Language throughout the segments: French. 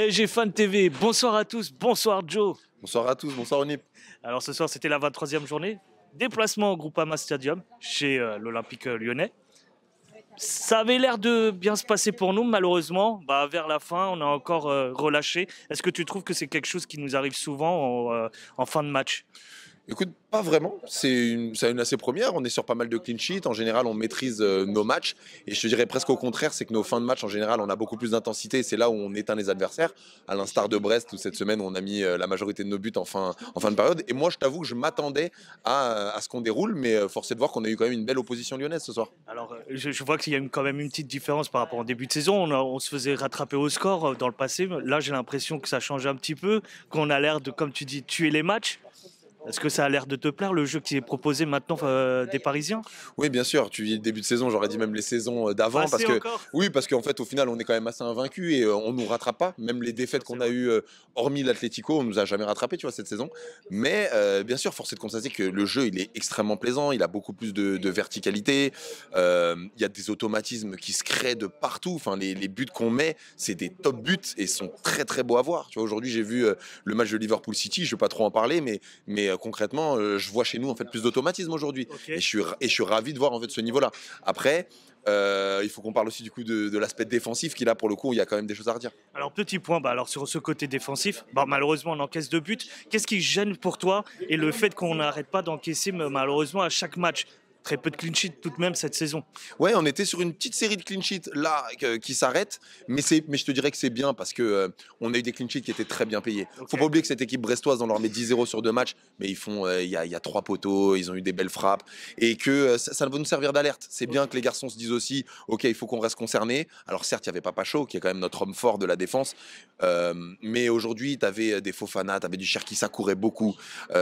PSG Fan TV, bonsoir à tous, bonsoir Joe. Bonsoir à tous, bonsoir Onip. Alors ce soir c'était la 23e journée, déplacement au Groupama Stadium chez l'Olympique lyonnais. Ça avait l'air de bien se passer pour nous, malheureusement, vers la fin on a encore relâché. Est-ce que tu trouves que c'est quelque chose qui nous arrive souvent en fin de match? Écoute, pas vraiment, c'est une assez première, on est sur pas mal de clean sheets, en général on maîtrise nos matchs, et je te dirais presque au contraire, c'est que nos fins de match en général on a beaucoup plus d'intensité, et c'est là où on éteint les adversaires, à l'instar de Brest où cette semaine on a mis la majorité de nos buts en fin de période, et moi je t'avoue que je m'attendais à ce qu'on déroule, mais force est de voir qu'on a eu quand même une belle opposition lyonnaise ce soir. Alors je vois qu'il y a quand même une petite différence par rapport au début de saison, on se faisait rattraper au score dans le passé, là j'ai l'impression que ça change un petit peu, qu'on a l'air de, comme tu dis, tuer les matchs. Est-ce que ça a l'air de te plaire, le jeu qui est proposé maintenant des Parisiens? Oui, bien sûr, tu dis le début de saison, j'aurais dit même les saisons d'avant, parce Passé que encore? oui, parce qu'en fait au final on est quand même assez invaincu et on nous rattrape pas, même les défaites C'est qu'on a vrai. eues, hormis l'Atlético, on nous a jamais rattrapé, tu vois, cette saison. Mais bien sûr, force est de constater que le jeu il est extrêmement plaisant, il a beaucoup plus de verticalité, il y a des automatismes qui se créent de partout, enfin les buts qu'on met, c'est des top buts et sont très très beaux à voir. Tu vois, aujourd'hui j'ai vu le match de Liverpool City, je vais pas trop en parler, mais concrètement, je vois chez nous en fait plus d'automatisme aujourd'hui. Ok. Et je suis ravi de voir en fait ce niveau-là. Après, il faut qu'on parle aussi du coup de l'aspect défensif qui là pour le coup il y a quand même des choses à redire. Alors petit point, alors sur ce côté défensif, malheureusement on encaisse 2 buts. Qu'est-ce qui gêne pour toi et le fait qu'on n'arrête pas d'encaisser malheureusement à chaque match? Très peu de clean sheet tout de même cette saison. Ouais, on était sur une petite série de clean sheets là qui s'arrête, mais je te dirais que c'est bien parce que on a eu des clean sheets qui étaient très bien payés. Faut Ok. pas oublier que cette équipe brestoise, on leur met 10-0 sur 2 matchs, mais ils font il y a 3 poteaux, ils ont eu des belles frappes et que ça va nous servir d'alerte. C'est bien que les garçons se disent aussi, ok, il faut qu'on reste concerné. Alors certes, il y avait pas Pacho qui est quand même notre homme fort de la défense, mais aujourd'hui, tu avais des Fofana, tu avais du Cherki, ça courait beaucoup,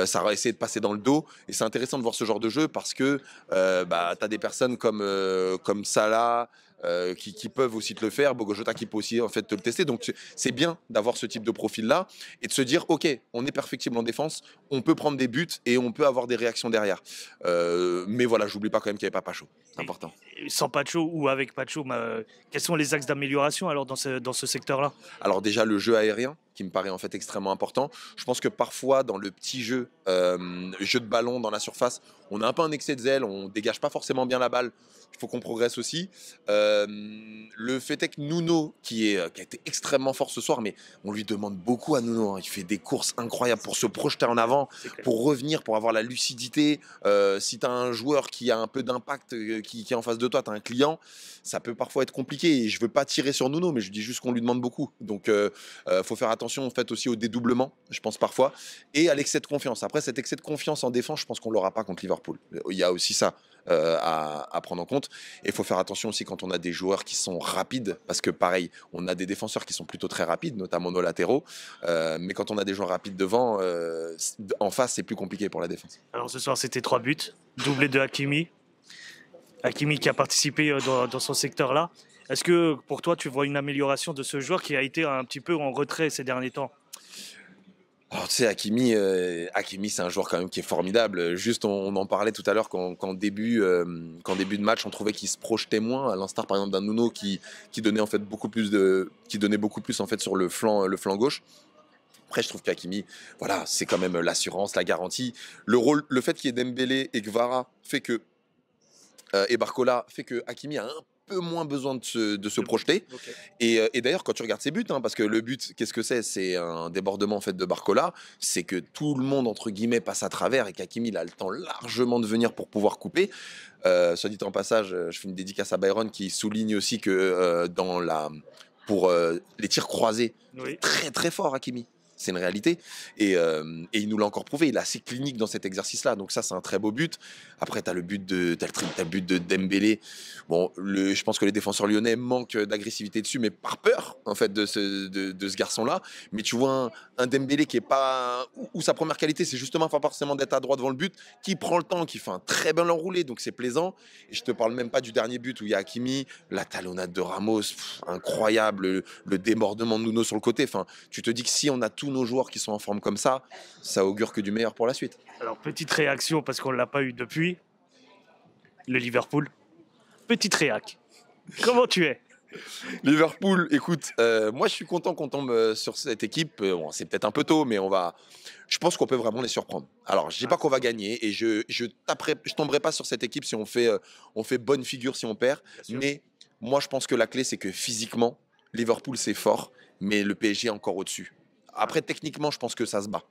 ça a essayé de passer dans le dos et c'est intéressant de voir ce genre de jeu parce que tu as des personnes comme Salah qui peuvent aussi te le faire, Bogojota qui peut aussi en fait te le tester. Donc c'est bien d'avoir ce type de profil-là et de se dire, ok, on est perfectible en défense, on peut prendre des buts et on peut avoir des réactions derrière. Mais voilà, j'oublie pas quand même qu'il n'y avait pas Pacho, c'est important. Et sans Pacho ou avec Pacho, quels sont les axes d'amélioration alors dans ce secteur-là? Alors déjà le jeu aérien qui me paraît en fait extrêmement important. Je pense que parfois dans le petit jeu de ballon dans la surface, on a un peu un excès de zèle, on dégage pas forcément bien la balle. Il faut qu'on progresse aussi. Le fait est que Nuno, qui a été extrêmement fort ce soir, mais on lui demande beaucoup à Nuno. Hein. Il fait des courses incroyables pour se projeter en avant, C'est clair. pour revenir, pour avoir la lucidité. Si tu as un joueur qui a un peu d'impact, qui est en face de toi, tu as un client, ça peut parfois être compliqué. Et je veux pas tirer sur Nuno, mais je dis juste qu'on lui demande beaucoup. Donc, faut faire attention en fait aussi au dédoublement, je pense parfois, et à l'excès de confiance. Après, cet excès de confiance en défense, je pense qu'on l'aura pas contre Liverpool. Il y a aussi ça à prendre en compte. Et il faut faire attention aussi quand on a des joueurs qui sont rapides, parce que pareil, on a des défenseurs qui sont plutôt très rapides, notamment nos latéraux. Mais quand on a des joueurs rapides devant, en face, c'est plus compliqué pour la défense. Alors ce soir c'était 3 buts, doublé de Hakimi. Hakimi qui a participé dans son secteur-là. Est-ce que pour toi tu vois une amélioration de ce joueur qui a été un petit peu en retrait ces derniers temps? Alors, tu sais, Hakimi c'est un joueur quand même qui est formidable. Juste, on en parlait tout à l'heure qu'en début de match, on trouvait qu'il se projetait moins, à l'instar par exemple d'un Nuno qui donnait en fait qui donnait beaucoup plus en fait sur le flanc gauche. Après, je trouve qu'Hakimi, voilà, c'est quand même l'assurance, la garantie. Le fait qu'il y ait Dembélé et Kvara fait que et Barcola fait que Hakimi a un peu moins besoin de se projeter. Ok. Et d'ailleurs, quand tu regardes ses buts, hein, parce que le but, qu'est-ce que c'est? C'est un débordement en fait de Barcola. C'est que tout le monde entre guillemets passe à travers et qu'Hakimi il a le temps largement de venir pour pouvoir couper. Soit dit en passage, je fais une dédicace à Byron qui souligne aussi que pour les tirs croisés, il Oui. est très très fort Hakimi. C'est une réalité. Et il nous l'a encore prouvé. Il est assez clinique dans cet exercice-là. Donc ça, c'est un très beau but. Après, tu as le but de Dembélé. Bon, je pense que les défenseurs lyonnais manquent d'agressivité dessus, mais par peur, en fait, de ce garçon-là. Mais tu vois un Dembélé qui est pas... Où sa première qualité, c'est justement pas forcément d'être à droite devant le but, qui prend le temps, qui fait un très bel enroulé. Donc c'est plaisant. Et je te parle même pas du dernier but où il y a Hakimi, la talonnade de Ramos, incroyable, le débordement de Nuno sur le côté. Enfin, tu te dis que si on a tous nos joueurs qui sont en forme comme ça augure que du meilleur pour la suite. Alors petite réaction parce qu'on ne l'a pas eu depuis le Liverpool. Petite réac. Comment tu es? Liverpool, écoute, moi je suis content qu'on tombe sur cette équipe. Bon, c'est peut-être un peu tôt, mais je pense qu'on peut vraiment les surprendre. Alors, je dis pas qu'on va gagner et je tomberai pas sur cette équipe si on fait bonne figure si on perd. Bien sûr. Mais moi, je pense que la clé, c'est que physiquement, Liverpool c'est fort, mais le PSG est encore au-dessus. Après, techniquement, je pense que ça se bat.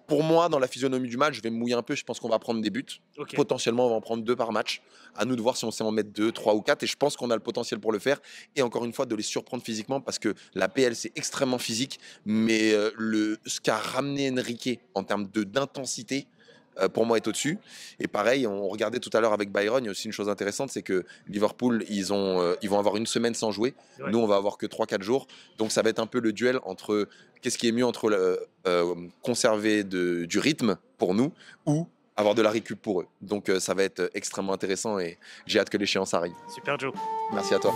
Pour moi, dans la physionomie du match, je vais me mouiller un peu. Je pense qu'on va prendre des buts. Ok. Potentiellement, on va en prendre 2 par match. À nous de voir si on sait en mettre 2, 3 ou 4. Et je pense qu'on a le potentiel pour le faire. Et encore une fois, de les surprendre physiquement parce que la PL, c'est extrêmement physique. Mais ce qu'a ramené Enrique en termes d'intensité, pour moi, est au-dessus. Et pareil, on regardait tout à l'heure avec Byron, il y a aussi une chose intéressante, c'est que Liverpool, ils vont avoir une semaine sans jouer. Ouais. Nous, on va avoir que 3-4 jours. Donc, ça va être un peu le duel entre qu'est-ce qui est mieux entre conserver du rythme pour nous ou avoir de la récup pour eux. Donc, ça va être extrêmement intéressant et j'ai hâte que l'échéance arrive. Super Joe. Merci à toi.